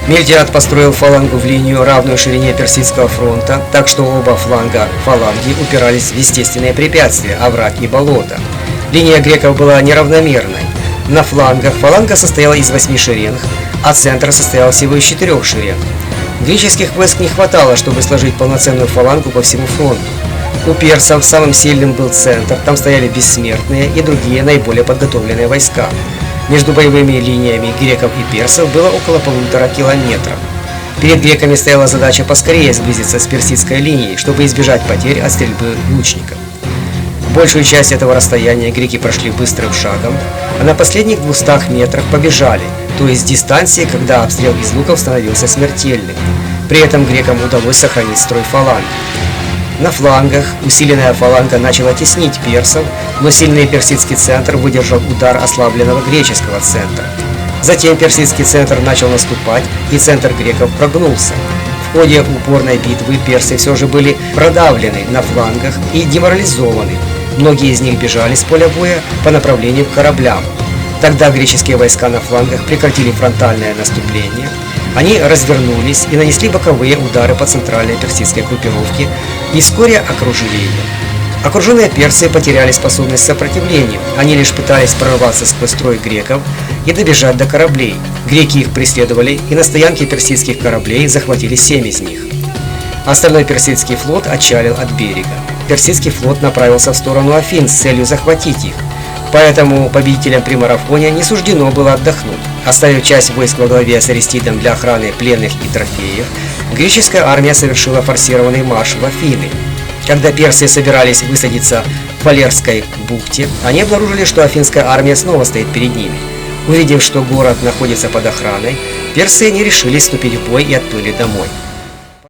Мильтиад построил фалангу в линию, равную ширине Персидского фронта, так что оба фланга фаланги упирались в естественные препятствия, овраг и болота. Линия греков была неравномерной. На флангах фаланга состояла из 8 шеренг, а центр состоял всего из 4 шеренг. Греческих войск не хватало, чтобы сложить полноценную фалангу по всему фронту. У персов самым сильным был центр, там стояли бессмертные и другие наиболее подготовленные войска. Между боевыми линиями греков и персов было около 1,5 километра. Перед греками стояла задача поскорее сблизиться с персидской линией, чтобы избежать потерь от стрельбы лучников. Большую часть этого расстояния греки прошли быстрым шагом, а на последних 200 метрах побежали, то есть дистанции, когда обстрел из луков становился смертельным. При этом грекам удалось сохранить строй фаланги. На флангах усиленная фаланга начала теснить персов, но сильный персидский центр выдержал удар ослабленного греческого центра. Затем персидский центр начал наступать, и центр греков прогнулся. В ходе упорной битвы персы все же были продавлены на флангах и деморализованы. Многие из них бежали с поля боя по направлению к кораблям. Тогда греческие войска на флангах прекратили фронтальное наступление. Они развернулись и нанесли боковые удары по центральной персидской группировке и вскоре окружили ее. Окруженные персы потеряли способность к сопротивлению. Они лишь пытались прорваться сквозь строй греков и добежать до кораблей. Греки их преследовали, и на стоянке персидских кораблей захватили 7 из них. Остальной персидский флот отчалил от берега. Персидский флот направился в сторону Афин с целью захватить их. Поэтому победителям при марафоне не суждено было отдохнуть. Оставив часть войск во главе с Аристидом для охраны пленных и трофеев, греческая армия совершила форсированный марш в Афины. Когда персы собирались высадиться в Фалерской бухте, они обнаружили, что афинская армия снова стоит перед ними. Увидев, что город находится под охраной, персы не решились вступить в бой и отплыли домой.